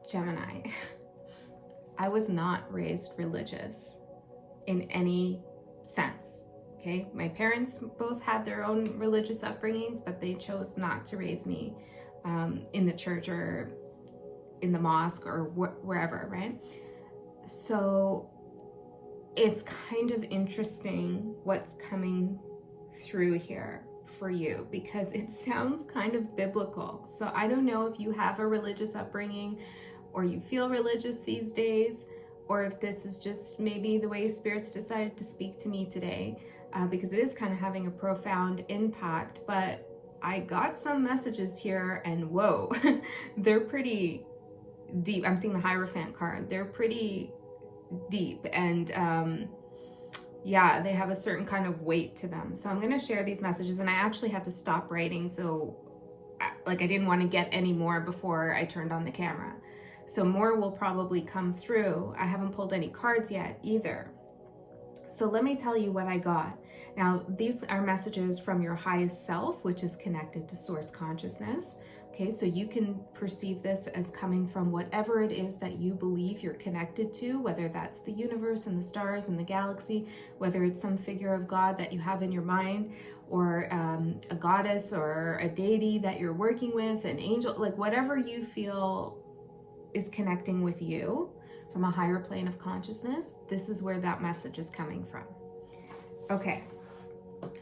Gemini, I was not raised religious in any sense, okay? My parents both had their own religious upbringings, but they chose not to raise me in the church or in the mosque or wherever, right? So it's kind of interesting what's coming through here for you, because it sounds kind of biblical. So I don't know if you have a religious upbringing or you feel religious these days, or if this is just maybe the way spirits decided to speak to me today, because it is kind of having a profound impact. But I got some messages here, and whoa, they're pretty deep. I'm seeing the Hierophant card. They're pretty deep, and yeah, they have a certain kind of weight to them. So I'm going to share these messages, and I actually had to stop writing, so I didn't want to get any more before I turned on the camera. So more will probably come through. I haven't pulled any cards yet either. So let me tell you what I got. Now, these are messages from your highest self, which is connected to source consciousness. Okay, so you can perceive this as coming from whatever it is that you believe you're connected to, whether that's the universe and the stars and the galaxy, whether it's some figure of God that you have in your mind, or a goddess or a deity that you're working with, an angel, like whatever you feel is connecting with you from a higher plane of consciousness. This is where that message is coming from. Okay,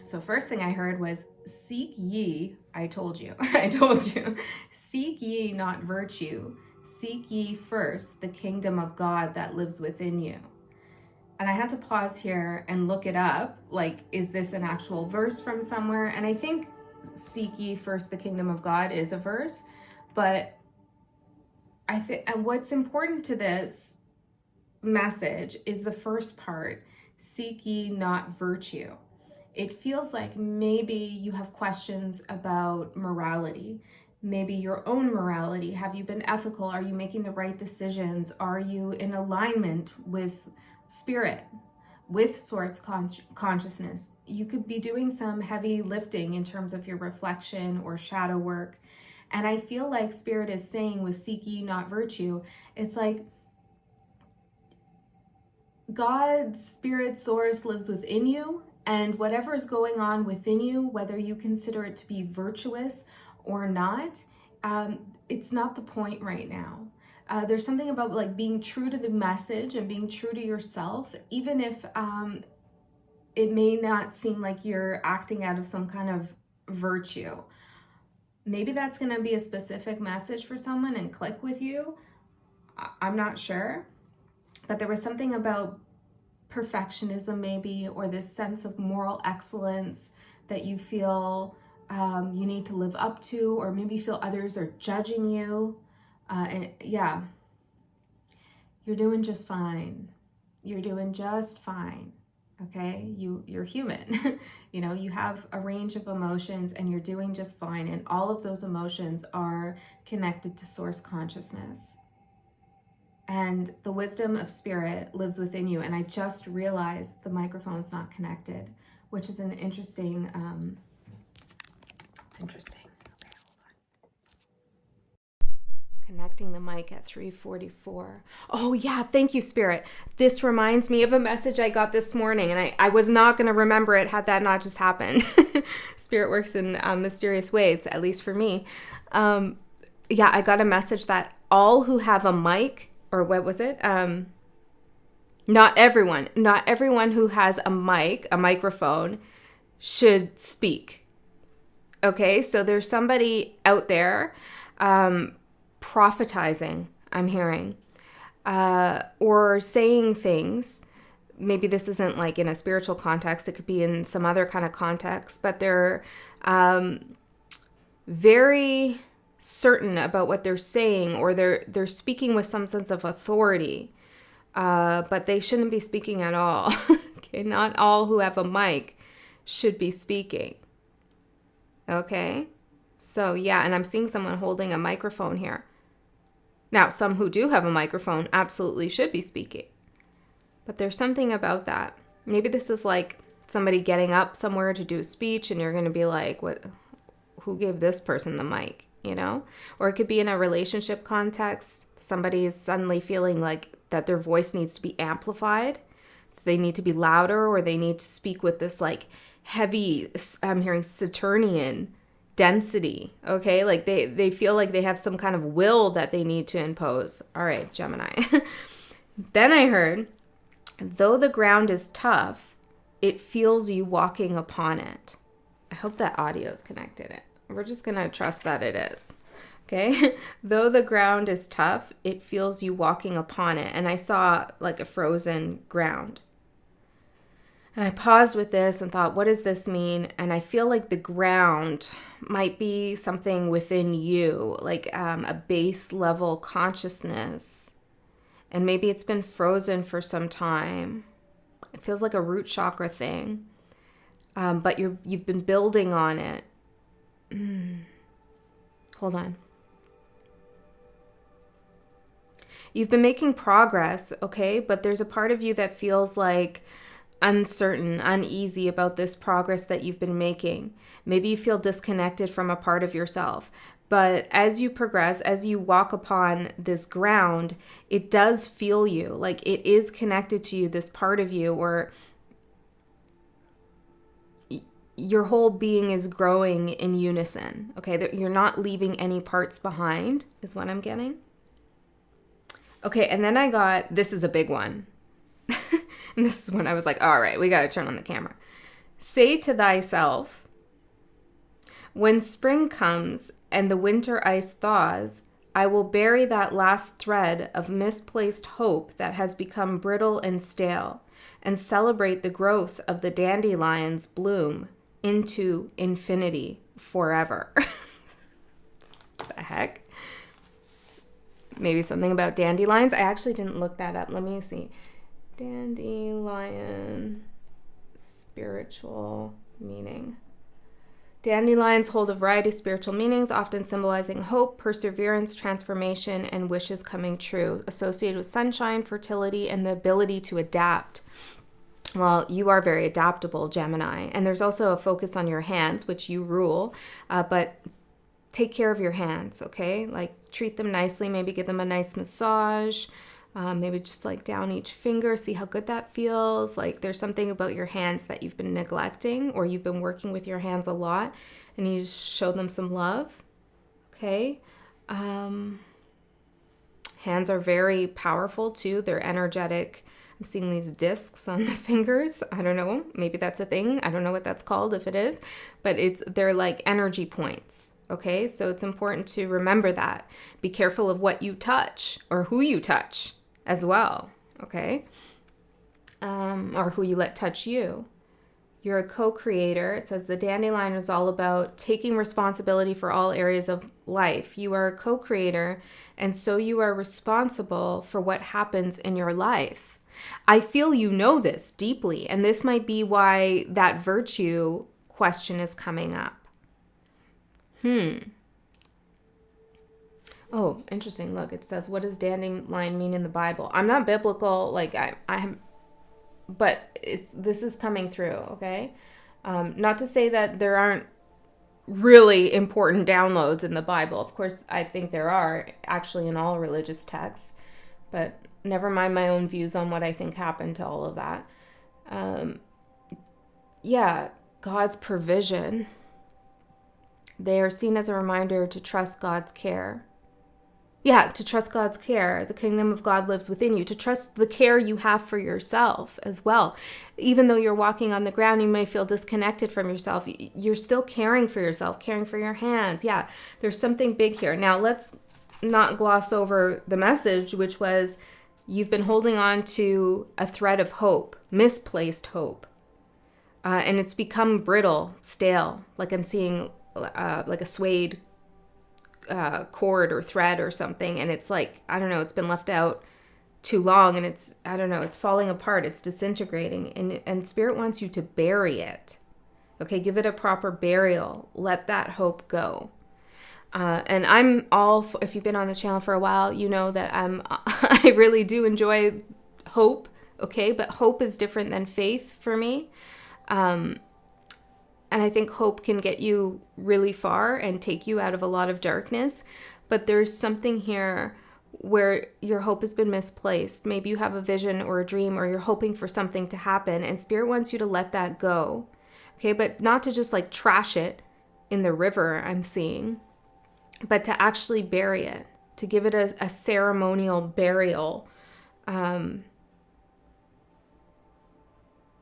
so first thing I heard was, seek ye, I told you, seek ye not virtue, seek ye first the kingdom of God that lives within you. And I had to pause here and look it up, like, is this an actual verse from somewhere? And I think seek ye first the kingdom of God is a verse, but I think what's important to this message is the first part, seek ye not virtue. It feels like maybe you have questions about morality, maybe your own morality. Have you been ethical? Are you making the right decisions? Are you in alignment with spirit, with source consciousness? You could be doing some heavy lifting in terms of your reflection or shadow work. And I feel like spirit is saying with seek ye not virtue, it's like God's spirit source lives within you, and whatever is going on within you, whether you consider it to be virtuous or not, it's not the point right now. There's something about like being true to the message and being true to yourself, even if it may not seem like you're acting out of some kind of virtue. Maybe that's going to be a specific message for someone and click with you. I'm not sure. But there was something about perfectionism maybe, or this sense of moral excellence that you feel you need to live up to, or maybe you feel others are judging you. And yeah, you're doing just fine. You're doing just fine. Okay, you're human. You know, you have a range of emotions and you're doing just fine. And all of those emotions are connected to source consciousness. And the wisdom of spirit lives within you. And I just realized the microphone's not connected, which is an interesting, it's interesting. Okay, hold on. Connecting the mic at 3:44. Oh yeah, thank you, Spirit. This reminds me of a message I got this morning, and I was not going to remember it had that not just happened. Spirit works in mysterious ways, at least for me. Yeah, I got a message that all who have a mic, or what was it? Not everyone who has a mic, a microphone, should speak. Okay, so there's somebody out there prophetizing, I'm hearing, or saying things. Maybe this isn't like in a spiritual context, it could be in some other kind of context, but they're very certain about what they're saying, or they're speaking with some sense of authority, but they shouldn't be speaking at all. Okay, not all who have a mic should be speaking. Okay, so yeah, and I'm seeing someone holding a microphone here. Now, some who do have a microphone absolutely should be speaking, but there's something about that. Maybe this is like somebody getting up somewhere to do a speech, and you're going to be like, "What? Who gave this person the mic?" you know? Or it could be in a relationship context. Somebody is suddenly feeling like that their voice needs to be amplified. They need to be louder, or they need to speak with this like heavy, I'm hearing Saturnian density, okay? Like they feel like they have some kind of will that they need to impose. All right, Gemini. Then I heard, though the ground is tough, it feels you walking upon it. I hope that audio is connected. We're just going to trust that it is. Okay? Though the ground is tough, it feels you walking upon it. And I saw like a frozen ground. And I paused with this and thought, what does this mean? And I feel like the ground might be something within you, like a base level consciousness. And maybe it's been frozen for some time. It feels like a root chakra thing. But you've been building on it. Hold on. You've been making progress, okay? But there's a part of you that feels like uncertain, uneasy about this progress that you've been making. Maybe you feel disconnected from a part of yourself. But as you progress, as you walk upon this ground, it does feel you, like it is connected to you, this part of you, or your whole being is growing in unison, okay? You're not leaving any parts behind, is what I'm getting. Okay, and then I got, this is a big one. And this is when I was like, all right, we got to turn on the camera. Say to thyself, when spring comes and the winter ice thaws, I will bury that last thread of misplaced hope that has become brittle and stale, and celebrate the growth of the dandelion's bloom into infinity forever. The heck? Maybe something about dandelions. I actually didn't look that up. Let me see. Dandelion, spiritual meaning. Dandelions hold a variety of spiritual meanings, often symbolizing hope, perseverance, transformation, and wishes coming true, associated with sunshine, fertility, and the ability to adapt. Well, you are very adaptable, Gemini. And there's also a focus on your hands, which you rule, but take care of your hands, okay? Like treat them nicely, maybe give them a nice massage. Maybe just like down each finger, see how good that feels. Like there's something about your hands that you've been neglecting, or you've been working with your hands a lot and you just show them some love. Okay. Hands are very powerful too. They're energetic. I'm seeing these discs on the fingers. I don't know. Maybe that's a thing. I don't know what that's called if it is, but they're like energy points. Okay. So it's important to remember that. Be careful of what you touch or who you touch as well, okay? Or who you let touch you. You're a co-creator. It says the dandelion is all about taking responsibility for all areas of life. You are a co-creator, and so you are responsible for what happens in your life. I feel you know this deeply, and this might be why that virtue question is coming up. Oh, interesting. Look, it says, what does dandelion mean in the Bible? I'm not biblical, like I am, but this is coming through, okay? Not to say that there aren't really important downloads in the Bible. Of course, I think there are actually in all religious texts, but never mind my own views on what I think happened to all of that. Yeah, God's provision. They are seen as a reminder to trust God's care. Yeah, to trust God's care. The kingdom of God lives within you. To trust the care you have for yourself as well. Even though you're walking on the ground, you may feel disconnected from yourself. You're still caring for yourself, caring for your hands. Yeah, there's something big here. Now, let's not gloss over the message, which was you've been holding on to a thread of hope, misplaced hope. And it's become brittle, stale, like I'm seeing like a suede cord or thread or something, and it's like, I don't know, it's been left out too long, and it's, I don't know, it's falling apart, it's disintegrating, and Spirit wants you to bury it. Okay, give it a proper burial. Let that hope go. And I'm all, if you've been on the channel for a while, you know that I really do enjoy hope, okay, but hope is different than faith for me. And I think hope can get you really far and take you out of a lot of darkness. But there's something here where your hope has been misplaced. Maybe you have a vision or a dream, or you're hoping for something to happen, and Spirit wants you to let that go. Okay, but not to just like trash it in the river, I'm seeing, but to actually bury it, to give it a ceremonial burial.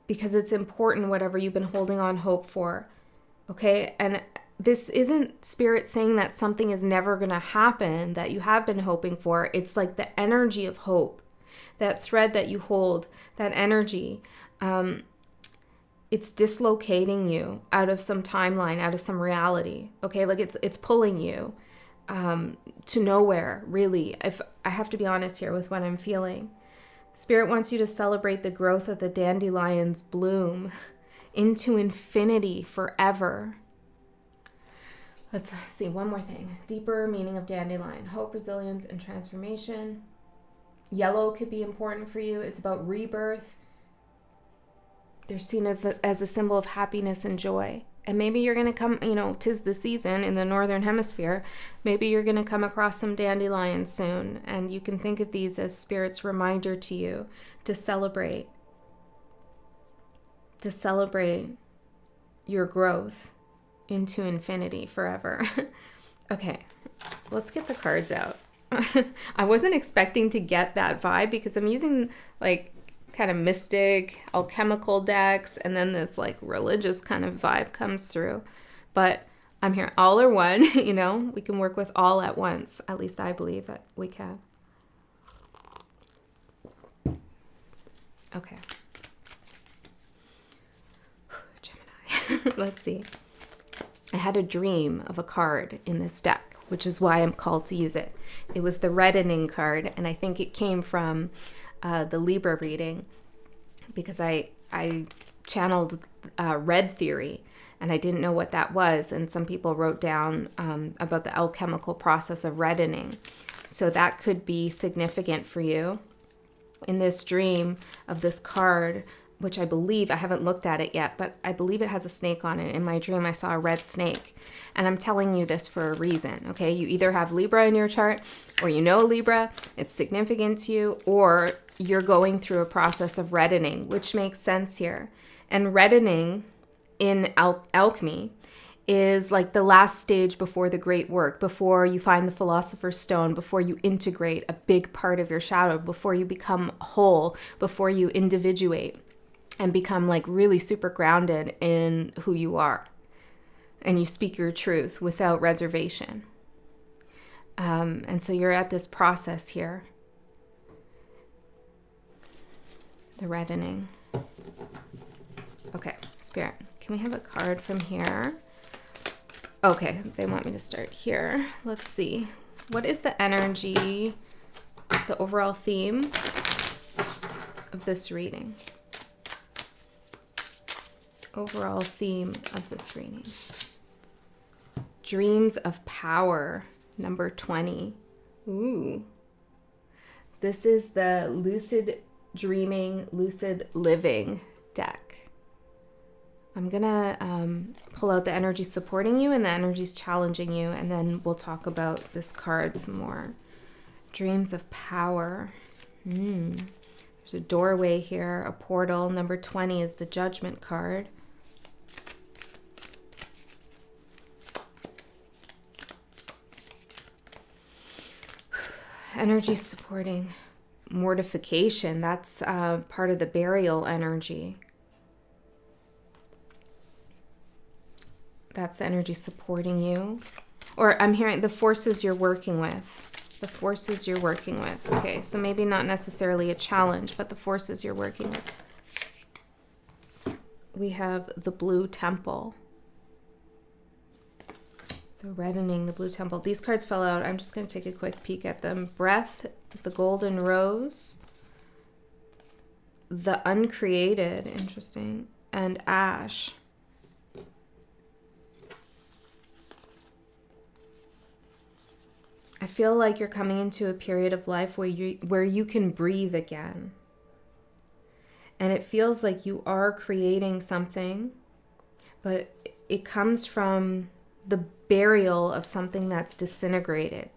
Because it's important, whatever you've been holding on hope for. Okay, and this isn't Spirit saying that something is never going to happen that you have been hoping for. It's like the energy of hope, that thread that you hold, that energy. It's dislocating you out of some timeline, out of some reality. Okay, like it's pulling you to nowhere, really. If I have to be honest here with what I'm feeling. Spirit wants you to celebrate the growth of the dandelion's bloom into infinity forever. Let's see, one more thing. Deeper meaning of dandelion: hope, resilience, and transformation. Yellow could be important for you. It's about rebirth. They're seen as a symbol of happiness and joy. And maybe you're going to come, 'tis the season in the Northern Hemisphere. Maybe you're going to come across some dandelions soon. And you can think of these as Spirit's reminder to you to celebrate your growth into infinity forever. Okay, let's get the cards out. I wasn't expecting to get that vibe because I'm using like kind of mystic, alchemical decks, and then this like religious kind of vibe comes through. But I'm here, all are one, we can work with all at once. At least I believe that we can. Okay. Gemini. Let's see. I had a dream of a card in this deck, which is why I'm called to use it. It was the reddening card, and I think it came from the Libra reading, because I channeled red theory, and I didn't know what that was, and some people wrote down about the alchemical process of reddening. So that could be significant for you. In this dream of this card, which I believe, I haven't looked at it yet, but I believe it has a snake on it. In my dream, I saw a red snake. And I'm telling you this for a reason, okay? You either have Libra in your chart, or you know Libra, it's significant to you, or you're going through a process of reddening, which makes sense here. And reddening in alchemy is like the last stage before the great work, before you find the philosopher's stone, before you integrate a big part of your shadow, before you become whole, before you individuate and become like really super grounded in who you are. And you speak your truth without reservation. And so you're at this process here. The reddening. Okay, Spirit, can we have a card from here? Okay, they want me to start here. Let's see. What is the energy, the overall theme of this reading? Overall theme of this reading. Dreams of power, number 20. Ooh. This is the lucid dreaming, lucid living deck. I'm gonna pull out the energy supporting you and the energies challenging you, and then we'll talk about this card some more. Dreams of power. There's a doorway here, a portal. Number 20 is the Judgment card. Energy supporting mortification. That's part of the burial energy. That's the energy supporting you. Or I'm hearing the forces you're working with. The forces you're working with. Okay, so maybe not necessarily a challenge, but the forces you're working with. We have the Blue Temple. The reddening, the Blue Temple. These cards fell out. I'm just going to take a quick peek at them. Breath, the Golden Rose, the Uncreated, interesting, and Ash. I feel like you're coming into a period of life where you can breathe again. And it feels like you are creating something, but it comes from the burial of something that's disintegrated,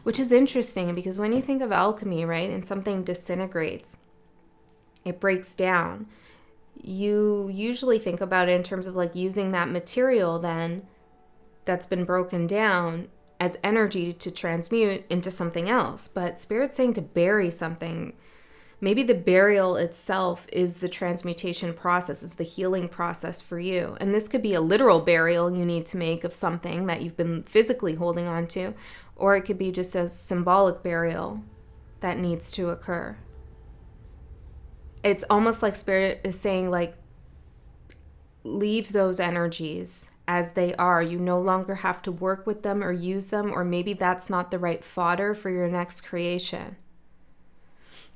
which is interesting because when you think of alchemy, right, and something disintegrates, it breaks down, you usually think about it in terms of like using that material then that's been broken down as energy to transmute into something else. But Spirit's saying to bury something. Maybe the burial itself is the transmutation process, is the healing process for you. And this could be a literal burial you need to make of something that you've been physically holding on to, or it could be just a symbolic burial that needs to occur. It's almost like Spirit is saying, like, leave those energies as they are. You no longer have to work with them or use them, or maybe that's not the right fodder for your next creation.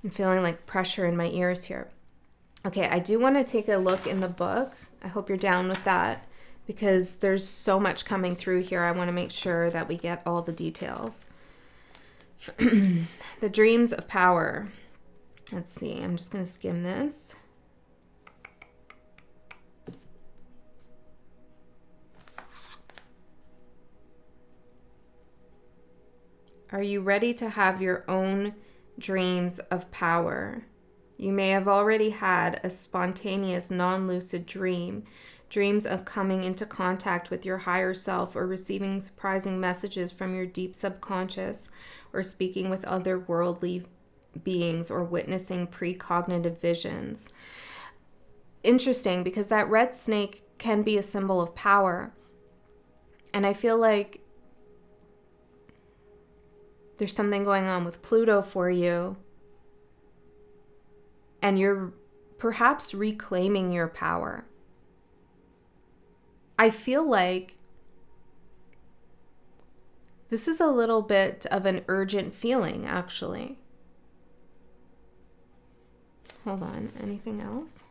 I'm feeling like pressure in my ears here. Okay, I do want to take a look in the book. I hope you're down with that because there's so much coming through here. I want to make sure that we get all the details. The dreams of power. Let's see, I'm just going to skim this. Are you ready to have your own dreams of power? You may have already had a spontaneous, non-lucid dream, dreams of coming into contact with your higher self or receiving surprising messages from your deep subconscious or speaking with otherworldly beings or witnessing precognitive visions. Interesting, because that red snake can be a symbol of power. And I feel like there's something going on with Pluto for you, and you're perhaps reclaiming your power. I feel like this is a little bit of an urgent feeling, actually. Hold on, anything else?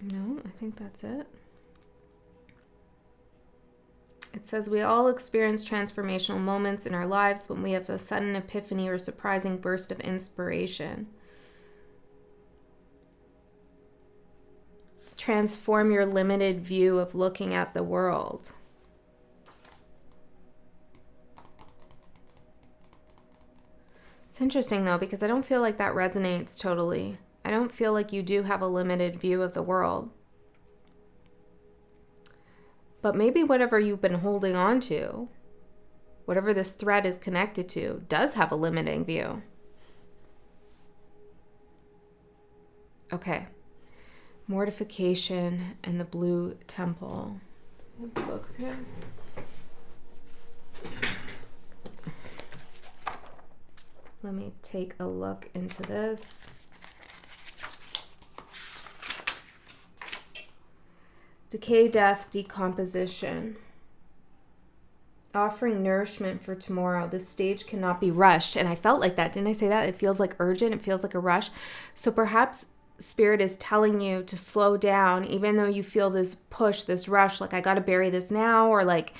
No, I think that's it. It says we all experience transformational moments in our lives when we have a sudden epiphany or surprising burst of inspiration. Transform your limited view of looking at the world. It's interesting though, because I don't feel like that resonates totally. I don't feel like you do have a limited view of the world. But maybe whatever you've been holding on to, whatever this thread is connected to, does have a limiting view. Okay. Mortification and the blue temple. I have books here. Let me take a look into this. Decay, death, decomposition. Offering nourishment for tomorrow. This stage cannot be rushed. And I felt like that. Didn't I say that? It feels like urgent. It feels like a rush. So perhaps Spirit is telling you to slow down, even though you feel this push, this rush, like I got to bury this now, or like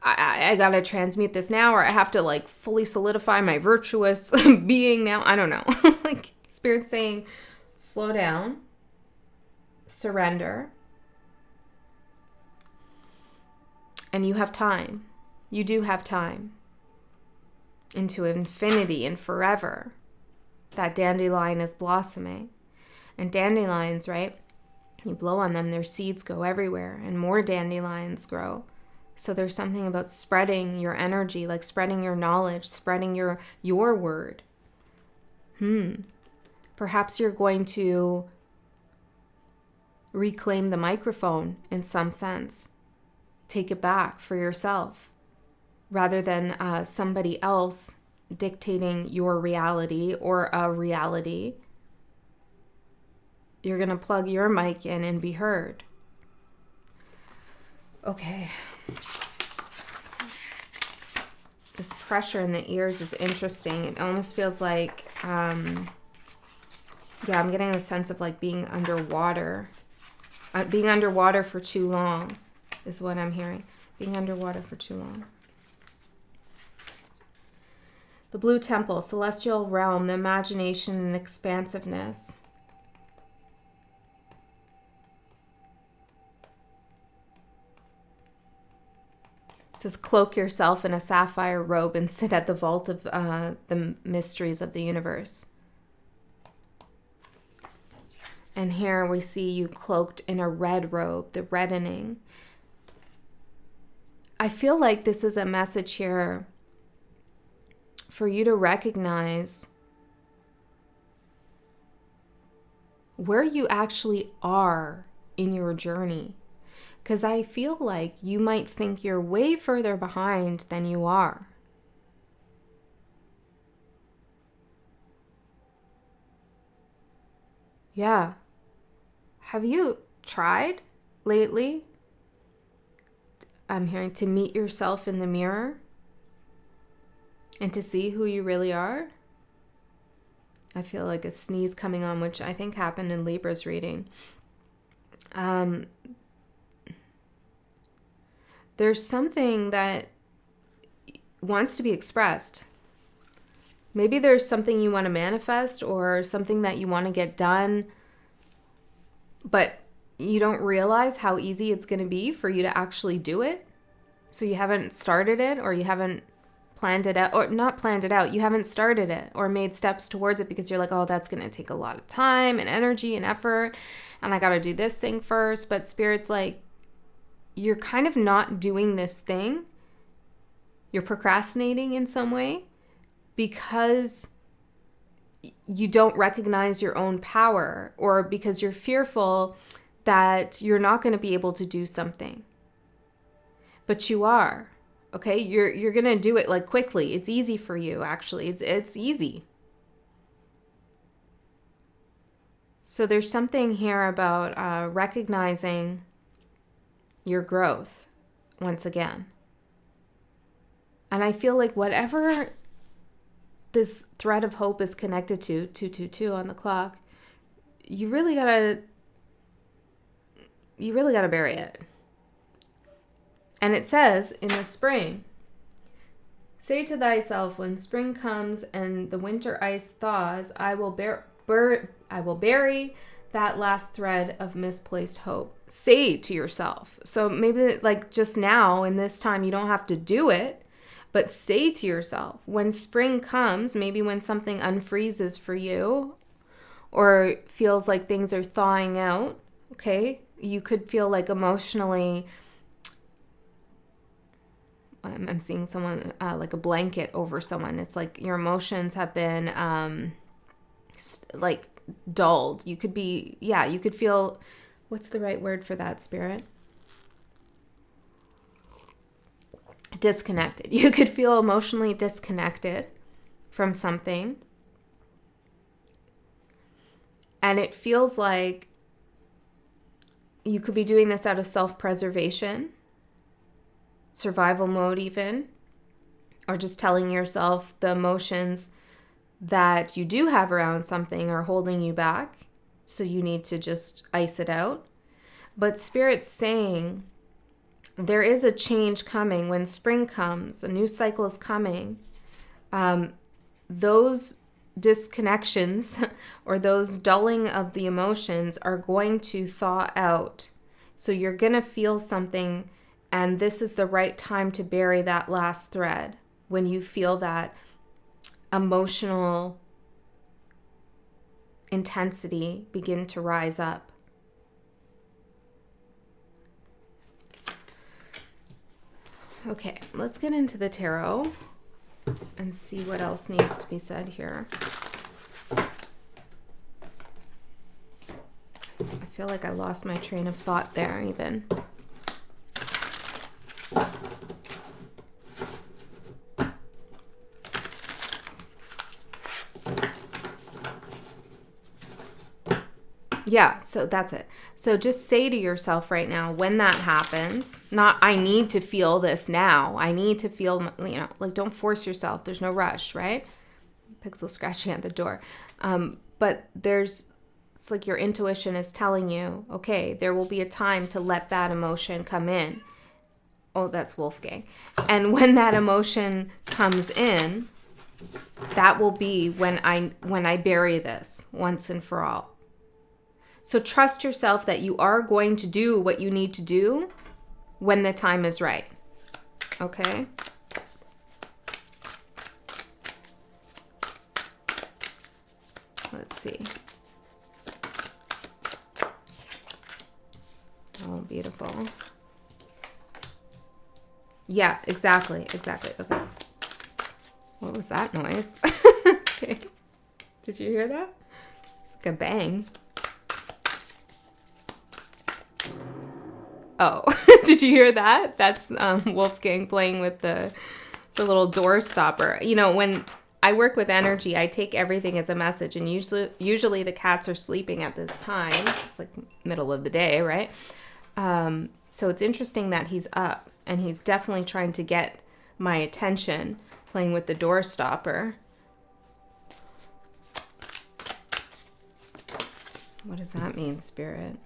I got to transmute this now, or I have to like fully solidify my virtuous being now. I don't know. Like Spirit's saying, slow down, surrender. And you have time. You do have time. Into infinity and forever. That dandelion is blossoming. And dandelions, right? You blow on them, their seeds go everywhere. And more dandelions grow. So there's something about spreading your energy, like spreading your knowledge, spreading your word. Perhaps you're going to reclaim the microphone in some sense. Take it back for yourself rather than somebody else dictating your reality or a reality. You're going to plug your mic in and be heard. Okay. This pressure in the ears is interesting. It almost feels like, I'm getting a sense of like being underwater. Being underwater for too long. Is what I'm hearing. Being underwater for too long. The blue temple, celestial realm, the imagination and expansiveness. It says, cloak yourself in a sapphire robe and sit at the vault of the mysteries of the universe. And here we see you cloaked in a red robe, the reddening. I feel like this is a message here for you to recognize where you actually are in your journey. Because I feel like you might think you're way further behind than you are. Yeah. Have you tried lately? I'm hearing to meet yourself in the mirror and to see who you really are. I feel like a sneeze coming on, which I think happened in Libra's reading. There's something that wants to be expressed. Maybe there's something you want to manifest or something that you want to get done, but you don't realize how easy it's going to be for you to actually do it. So you haven't started it, or you haven't planned it out, or not planned it out. You haven't started it or made steps towards it because you're like, oh, that's going to take a lot of time and energy and effort. And I got to do this thing first. But Spirit's like, you're kind of not doing this thing. You're procrastinating in some way because you don't recognize your own power, or because you're fearful that you're not going to be able to do something. But you are. Okay? You're going to do it like quickly. It's easy for you, actually. It's easy. So there's something here about recognizing your growth once again. And I feel like whatever this thread of hope is connected to, 222 on the clock, you really gotta bury it. And it says in the spring, say to thyself, when spring comes and the winter ice thaws, I will bury that last thread of misplaced hope. Say to yourself. So maybe like just now in this time, you don't have to do it, but say to yourself, when spring comes, maybe when something unfreezes for you or feels like things are thawing out, okay? You could feel like emotionally, I'm seeing someone like a blanket over someone. It's like your emotions have been like dulled. You could be, you could feel, what's the right word for that, Spirit? Disconnected. You could feel emotionally disconnected from something. And it feels like you could be doing this out of self-preservation, survival mode even, or just telling yourself the emotions that you do have around something are holding you back. So you need to just ice it out. But Spirit's saying there is a change coming. When spring comes, a new cycle is coming. Those disconnections or those dulling of the emotions are going to thaw out. So you're going to feel something, and this is the right time to bury that last thread when you feel that emotional intensity begin to rise up. Okay, let's get into the tarot and see what else needs to be said here. I feel like I lost my train of thought there even. Yeah, so that's it. So just say to yourself right now, when that happens, not I need to feel this now. I need to feel, like don't force yourself. There's no rush, right? Pixel scratching at the door. But it's like your intuition is telling you, okay, there will be a time to let that emotion come in. Oh, that's Wolfgang. And when that emotion comes in, that will be when I bury this once and for all. So trust yourself that you are going to do what you need to do when the time is right. okay? Let's see. Oh, beautiful. Yeah, exactly. Okay. What was that noise? Okay. Did you hear that? It's like a bang. Oh, did you hear that? That's Wolfgang playing with the little door stopper. You know, when I work with energy, I take everything as a message, and usually the cats are sleeping at this time. It's like middle of the day, right? So it's interesting that he's up, and he's definitely trying to get my attention, playing with the door stopper. What does that mean, Spirit?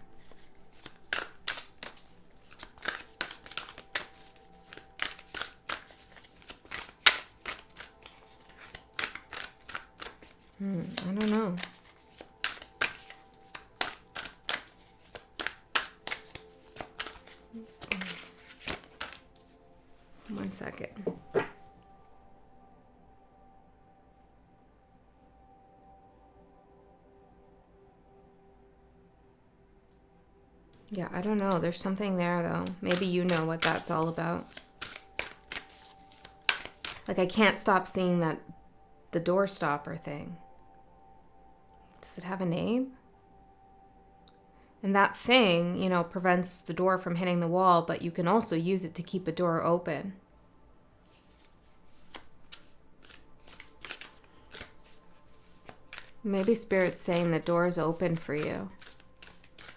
I don't know. Let's see. 1 second. Yeah, I don't know. There's something there, though. Maybe you know what that's all about. Like, I can't stop seeing the door stopper thing. Does it have a name? And that thing, you know, prevents the door from hitting the wall, but you can also use it to keep a door open. Maybe Spirit's saying the door's open for you.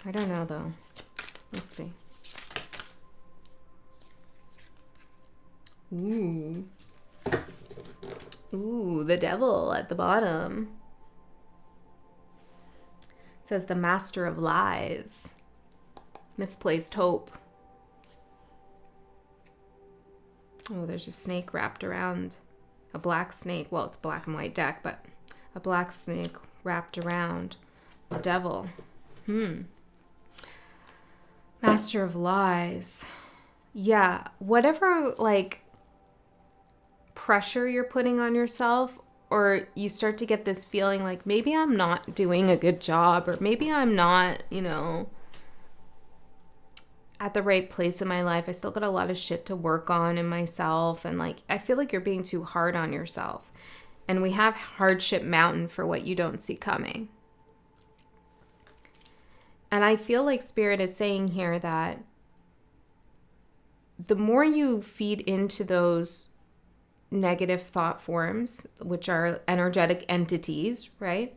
I don't know, though. Let's see. Ooh. Ooh, the devil at the bottom. It says the master of lies. Misplaced hope. Oh, there's a snake wrapped around. A black snake. Well, it's a black and white deck, but a black snake wrapped around the devil. Master of lies. Yeah, whatever, like, pressure you're putting on yourself, or you start to get this feeling like maybe I'm not doing a good job, or maybe I'm not, you know, at the right place in my life. I still got a lot of shit to work on in myself, and like I feel like you're being too hard on yourself. And we have hardship mountain for what you don't see coming. And I feel like Spirit is saying here that the more you feed into those negative thought forms, which are energetic entities, right?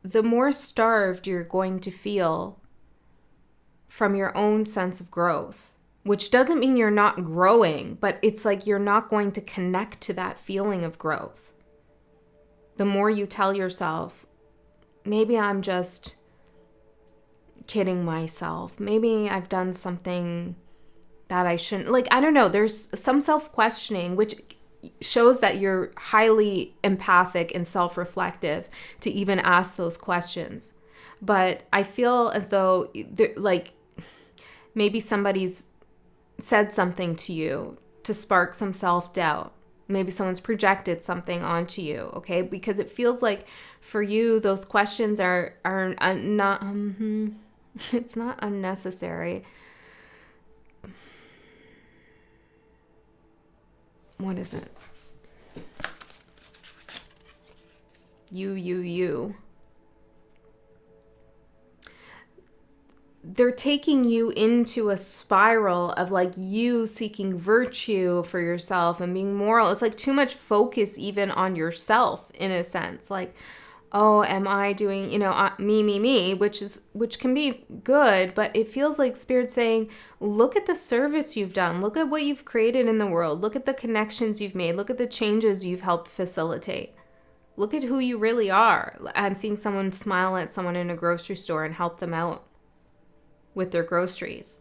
The more starved you're going to feel from your own sense of growth, which doesn't mean you're not growing, but it's like you're not going to connect to that feeling of growth. The more you tell yourself, maybe I'm just kidding myself. Maybe I've done something that I shouldn't. Like, I don't know. There's some self-questioning, which shows that you're highly empathic and self-reflective to even ask those questions. But I feel as though, like, maybe somebody's said something to you to spark some self-doubt. Maybe someone's projected something onto you, okay? Because it feels like for you, those questions are not, it's not unnecessary. What is it? You. They're taking you into a spiral of like you seeking virtue for yourself and being moral. It's like too much focus even on yourself in a sense. Like, oh, am I doing, you know, me, which can be good, but it feels like Spirit's saying, look at the service you've done. Look at what you've created in the world. Look at the connections you've made. Look at the changes you've helped facilitate. Look at who you really are. I'm seeing someone smile at someone in a grocery store and help them out with their groceries.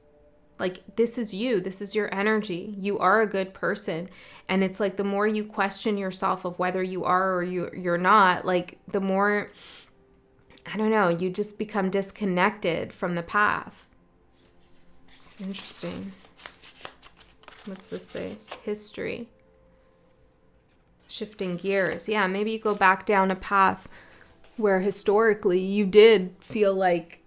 Like, this is you. This is your energy. You are a good person. And it's like the more you question yourself of whether you are or you're not, like the more, I don't know, you just become disconnected from the path. It's interesting. What's this say? History. Shifting gears. Yeah, maybe you go back down a path where historically you did feel like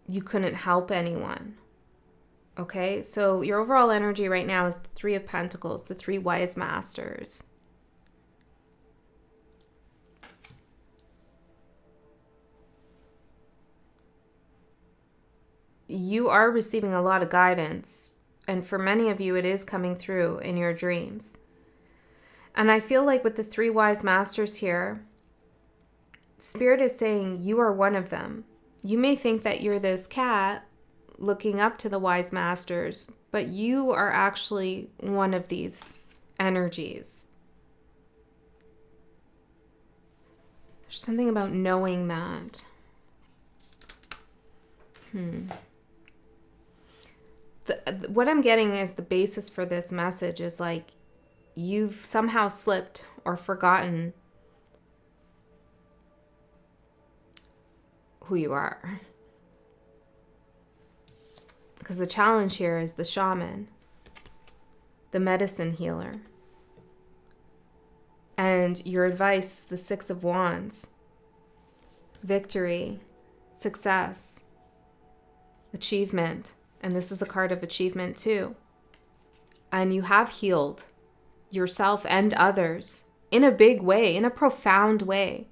you couldn't help anyone. Okay, so your overall energy right now is the Three of Pentacles, the three wise masters. You are receiving a lot of guidance, and for many of you, it is coming through in your dreams. And I feel like with the three wise masters here, Spirit is saying you are one of them. You may think that you're this cat looking up to the wise masters, but you are actually one of these energies. There's something about knowing that. What I'm getting is the basis for this message is like you've somehow slipped or forgotten who you are. Because the challenge here is the shaman, the medicine healer. And your advice, the Six of Wands, victory, success, achievement. And this is a card of achievement too. And you have healed yourself and others in a big way, in a profound way.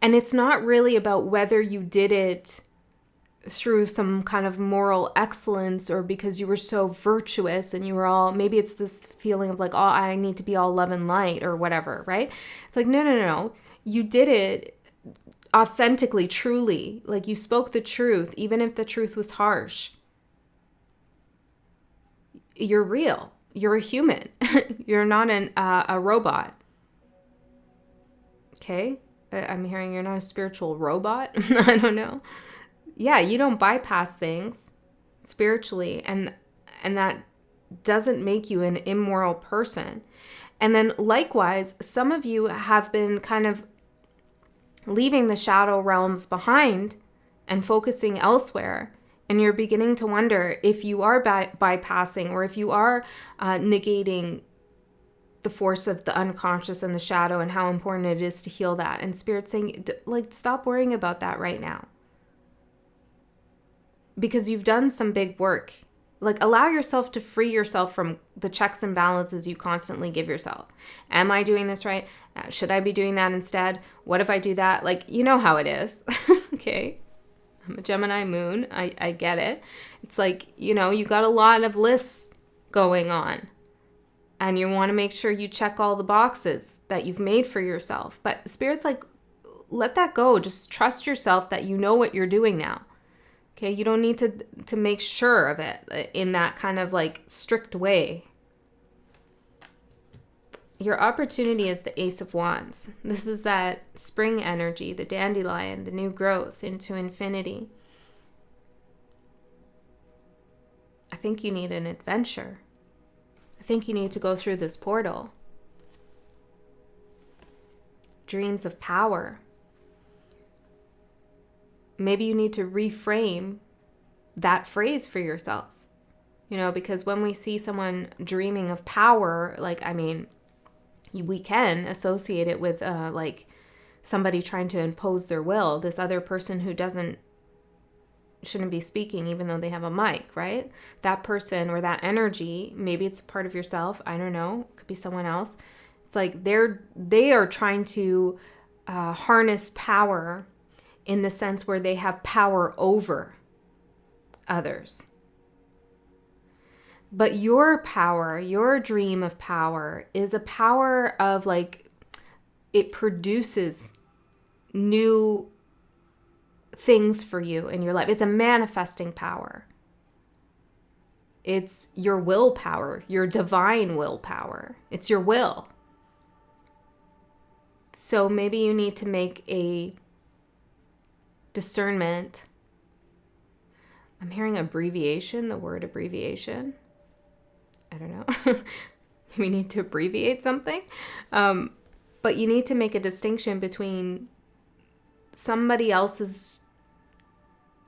And it's not really about whether you did it through some kind of moral excellence or because you were so virtuous and you were all, maybe it's this feeling of like, oh, I need to be all love and light or whatever, right? It's like, no. You did it authentically, truly, like you spoke the truth, even if the truth was harsh. You're real. You're a human. You're not a robot. Okay? I'm hearing you're not a spiritual robot. I don't know. Yeah, you don't bypass things spiritually, and that doesn't make you an immoral person. And then likewise, some of you have been kind of leaving the shadow realms behind and focusing elsewhere. And you're beginning to wonder if you are bypassing or if you are negating the force of the unconscious and the shadow and how important it is to heal that. And Spirit's saying, like, stop worrying about that right now. Because you've done some big work. Like, allow yourself to free yourself from the checks and balances you constantly give yourself. Am I doing this right? Should I be doing that instead? What if I do that? Like, you know how it is. Okay. I'm a Gemini moon. I get it. It's like, you got a lot of lists going on. And you want to make sure you check all the boxes that you've made for yourself. But Spirit's like, let that go. Just trust yourself that you know what you're doing now. Okay, you don't need to make sure of it in that kind of like strict way. Your opportunity is the Ace of Wands. This is that spring energy, the dandelion, the new growth into infinity. I think you need an adventure. I think you need to go through this portal. Dreams of power. Maybe you need to reframe that phrase for yourself, because when we see someone dreaming of power, we can associate it with like somebody trying to impose their will, this other person who shouldn't be speaking even though they have a mic, right? That person or that energy, maybe it's part of yourself, I don't know, it could be someone else. It's like they are trying to harness power in the sense where they have power over others. But your power, your dream of power is a power of like, it produces new things for you in your life. It's a manifesting power. It's your willpower, your divine willpower. It's your will. So maybe you need to make a discernment. I'm hearing abbreviation, the word abbreviation. I don't know. We need to abbreviate something. But you need to make a distinction between somebody else's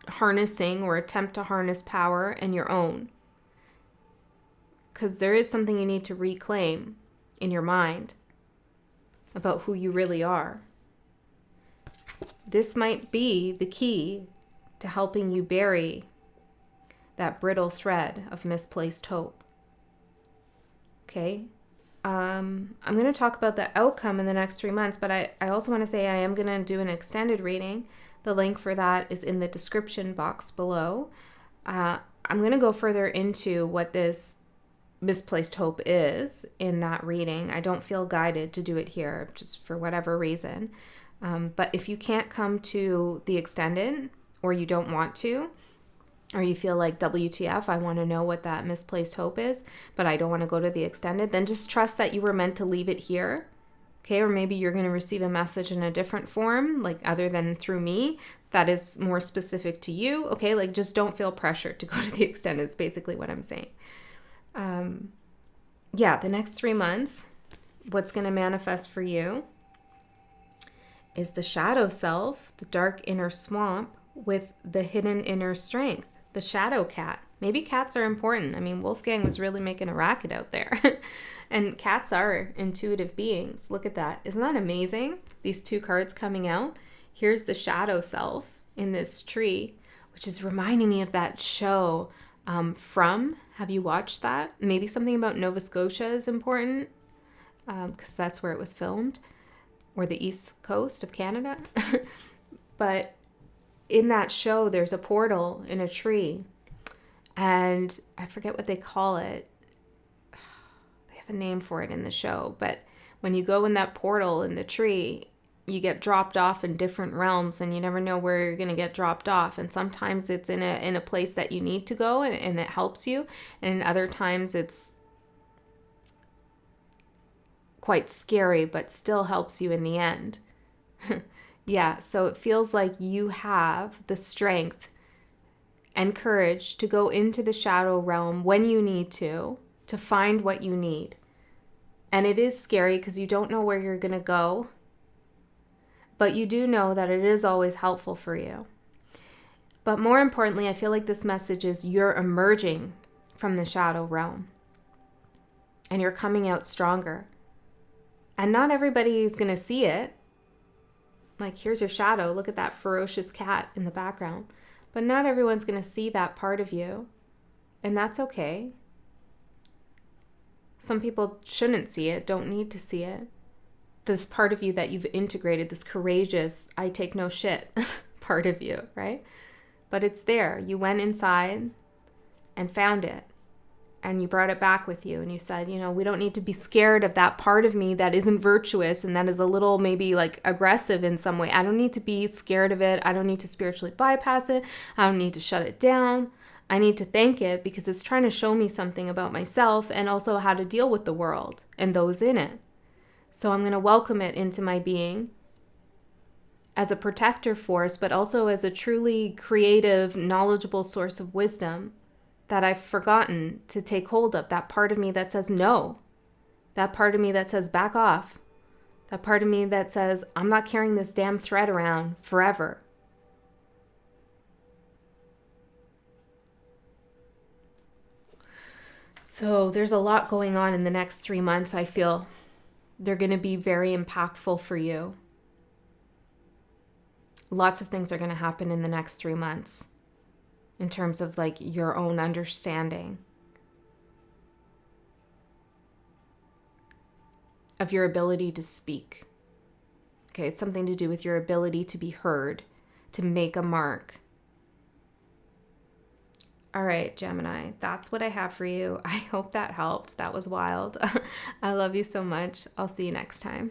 harnessing or attempt to harness power and your own. Because there is something you need to reclaim in your mind about who you really are. This might be the key to helping you bury that brittle thread of misplaced hope. Okay? I'm going to talk about the outcome in the next 3 months, but I also want to say I am going to do an extended reading. The link for that is in the description box below. I'm going to go further into what this misplaced hope is in that reading. I don't feel guided to do it here, just for whatever reason. But if you can't come to the extended, or you don't want to, or you feel like WTF, I want to know what that misplaced hope is, but I don't want to go to the extended, then just trust that you were meant to leave it here. Okay, or maybe you're going to receive a message in a different form, like other than through me, that is more specific to you. Okay, like just don't feel pressured to go to the extended, is basically what I'm saying. The next 3 months, what's going to manifest for you is the shadow self, the dark inner swamp, with the hidden inner strength, the shadow cat. Maybe cats are important. I mean, Wolfgang was really making a racket out there. And cats are intuitive beings. Look at that. Isn't that amazing? These 2 cards coming out. Here's the shadow self in this tree, which is reminding me of that show From. Have you watched that? Maybe something about Nova Scotia is important because that's where it was filmed, or the east coast of Canada. But in that show, there's a portal in a tree, and I forget what they call it. They have a name for it in the show, but when you go in that portal in the tree, you get dropped off in different realms, and you never know where you're going to get dropped off. And sometimes it's in a place that you need to go, and it helps you, and other times it's quite scary, but still helps you in the end. Yeah, so it feels like you have the strength and courage to go into the shadow realm when you need to find what you need. And it is scary because you don't know where you're going to go, but you do know that it is always helpful for you. But more importantly, I feel like this message is you're emerging from the shadow realm and you're coming out stronger. And not everybody is going to see it. Like, here's your shadow. Look at that ferocious cat in the background. But not everyone's going to see that part of you. And that's okay. Some people shouldn't see it, don't need to see it. This part of you that you've integrated, this courageous, I take no shit part of you, right? But it's there. You went inside and found it. And you brought it back with you, and you said, we don't need to be scared of that part of me that isn't virtuous and that is a little maybe like aggressive in some way. I don't need to be scared of it. I don't need to spiritually bypass it. I don't need to shut it down. I need to thank it because it's trying to show me something about myself and also how to deal with the world and those in it. So I'm going to welcome it into my being as a protector force, but also as a truly creative, knowledgeable source of wisdom that I've forgotten to take hold of. That part of me that says no. That part of me that says back off. That part of me that says I'm not carrying this damn thread around forever. So there's a lot going on in the next 3 months. I feel they're going to be very impactful for you. Lots of things are going to happen in the next 3 months. In terms of like your own understanding of your ability to speak. Okay, it's something to do with your ability to be heard, to make a mark. All right, Gemini, that's what I have for you. I hope that helped. That was wild. I love you so much. I'll see you next time.